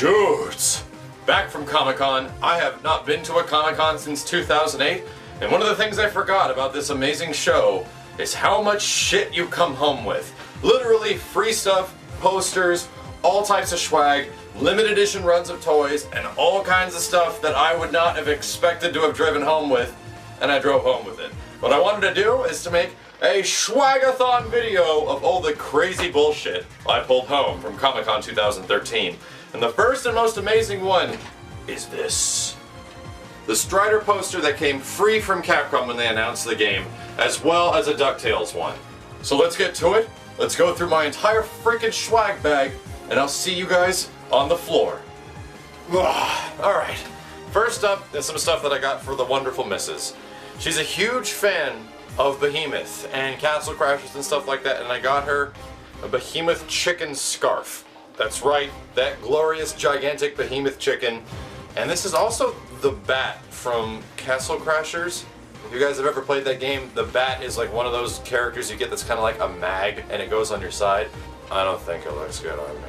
Dudes! Back from Comic-Con. I have not been to a Comic-Con since 2008, and one of the things I forgot about this amazing show is how much shit you come home with. Literally free stuff, posters, all types of swag, limited edition runs of toys, and all kinds of stuff that I would not have expected to have driven home with, and I drove home with it. What I wanted to do is to make a swagathon video of all the crazy bullshit I pulled home from Comic-Con 2013. And the first and most amazing one is this. The Strider poster that came free from Capcom when they announced the game, as well as a DuckTales one. So let's get to it. Let's go through my entire freaking swag bag, and I'll see you guys on the floor. Alright, first up is some stuff that I got for the wonderful missus. She's a huge fan of Behemoth and Castle Crashers and stuff like that, and I got her a Behemoth chicken scarf. That's right, that glorious gigantic Behemoth chicken. And this is also the bat from Castle Crashers. If you guys have ever played that game, the bat is like one of those characters you get that's kind of like a mag and it goes on your side. I don't think it looks good on me.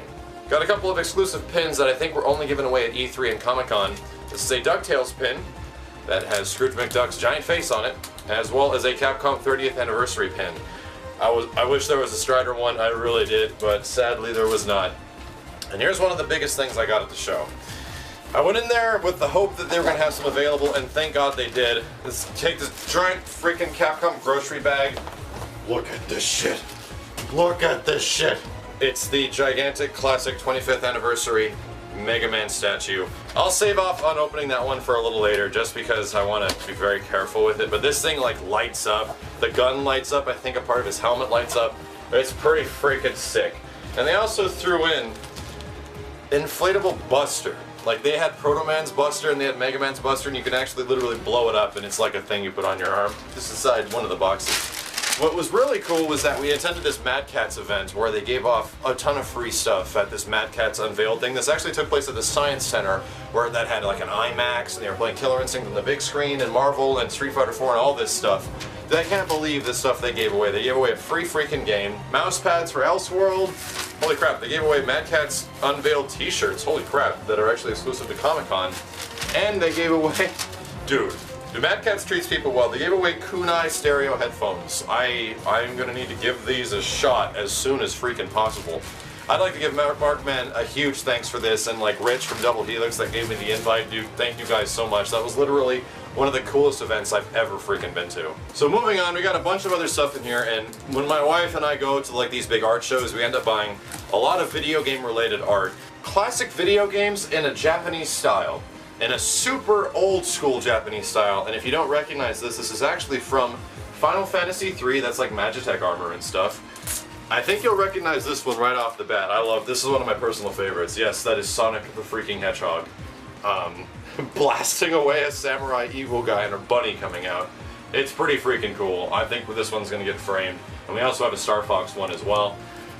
Got a couple of exclusive pins that I think were only given away at E3 and Comic-Con. This is a DuckTales pin that has Scrooge McDuck's giant face on it, as well as a Capcom 30th anniversary pin. I wish there was a Strider one, I really did, but sadly there was not. And here's one of the biggest things I got at the show. I went in there with the hope that they were going to have some available, and thank God they did. Let's take this giant freaking Capcom grocery bag. Look at this shit. Look at this shit. It's the gigantic classic 25th anniversary Mega Man statue. I'll save off on opening that one for a little later just because I want to be very careful with it. But this thing like lights up. The gun lights up. I think a part of his helmet lights up. It's pretty freaking sick. And they also threw in inflatable Buster. Like they had Proto Man's Buster and they had Mega Man's Buster, and you can actually literally blow it up and it's like a thing you put on your arm. Just inside one of the boxes. What was really cool was that we attended this Mad Catz event where they gave off a ton of free stuff at this Mad Catz Unveiled thing. This actually took place at the Science Center, where that had like an IMAX and they were playing Killer Instinct on the big screen and Marvel and Street Fighter 4 and all this stuff. I can't believe the stuff they gave away. They gave away a free freaking game, mouse pads for Elseworld. Holy crap, they gave away Mad Catz Unveiled t-shirts, holy crap, that are actually exclusive to Comic-Con. And they gave away, dude, Mad Catz treats people well. They gave away kunai stereo headphones. I'm gonna need to give these a shot as soon as freaking possible. I'd like to give Markman a huge thanks for this, and like Rich from Double Helix that gave me the invite. Dude, thank you guys so much. That was literally one of the coolest events I've ever freaking been to. So moving on, we got a bunch of other stuff in here, and when my wife and I go to like these big art shows, we end up buying a lot of video game related art. Classic video games in a Japanese style. In a super old school Japanese style, and if you don't recognize this, this is actually from Final Fantasy III, that's like Magitech armor and stuff. I think you'll recognize this one right off the bat. This is one of my personal favorites. Yes, that is Sonic the freaking Hedgehog. Blasting away a samurai evil guy and a bunny coming out. It's pretty freaking cool. I think this one's gonna get framed. And we also have a Star Fox one as well.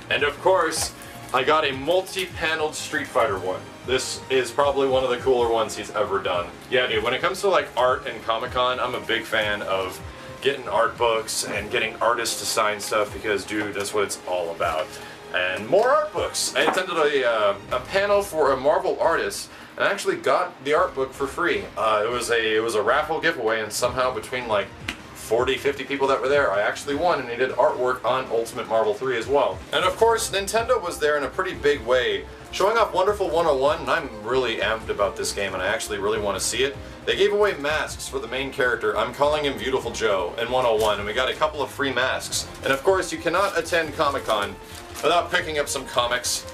And of course, I got a multi-paneled Street Fighter one. This is probably one of the cooler ones he's ever done. Yeah, dude, when it comes to like art and Comic-Con, I'm a big fan of getting art books and getting artists to sign stuff because, dude, that's what it's all about. And more art books. I attended a panel for a Marvel artist and actually got the art book for free. It was a raffle giveaway, and somehow between like 40, 50 people that were there, I actually won, and he did artwork on Ultimate Marvel 3 as well. And of course, Nintendo was there in a pretty big way, showing off Wonderful 101, and I'm really amped about this game, and I actually really want to see it. They gave away masks for the main character. I'm calling him Beautiful Joe in 101, and we got a couple of free masks. And of course, you cannot attend Comic-Con without picking up some comics.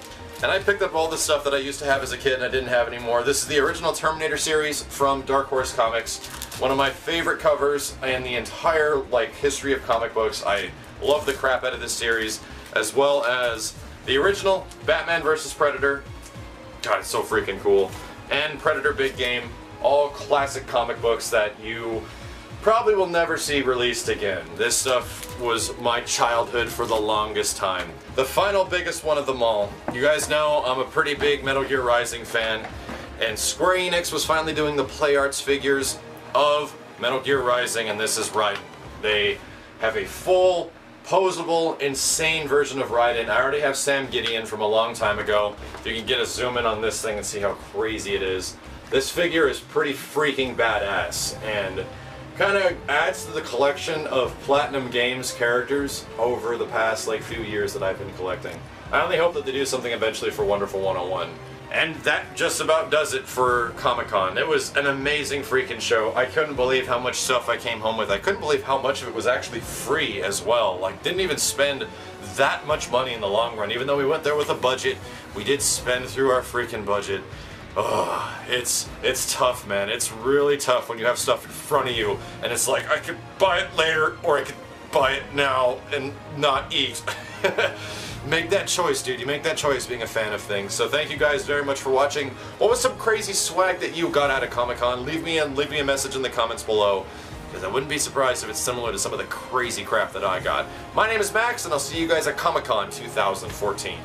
And I picked up all the stuff that I used to have as a kid and I didn't have anymore. This is the original Terminator series from Dark Horse Comics. One of my favorite covers in the entire like history of comic books. I love the crap out of this series, as well as the original Batman vs. Predator. God, it's so freaking cool. And Predator Big Game. All classic comic books that you probably will never see released again. This stuff was my childhood for the longest time. The final biggest one of them all. You guys know I'm a pretty big Metal Gear Rising fan, and Square Enix was finally doing the Play Arts figures of Metal Gear Rising, and this is right. They have a full posable, insane version of Raiden. I already have Sam Gideon from a long time ago. If you can get a zoom in on this thing and see how crazy it is. This figure is pretty freaking badass, and kind of adds to the collection of Platinum Games characters over the past few years that I've been collecting. I only hope that they do something eventually for Wonderful 101. And that just about does it for Comic-Con. It was an amazing freaking show. I couldn't believe how much stuff I came home with. I couldn't believe how much of it was actually free as well. Didn't even spend that much money in the long run. Even though we went there with a budget, we did spend through our freaking budget. Oh, it's tough, man. It's really tough when you have stuff in front of you, and it's like, I could buy it later, or I could buy it now and not eat. Make that choice, dude. You make that choice being a fan of things. So thank you guys very much for watching. What was some crazy swag that you got out of Comic-Con? Leave me a message in the comments below, because I wouldn't be surprised if it's similar to some of the crazy crap that I got. My name is Max, and I'll see you guys at Comic-Con 2014.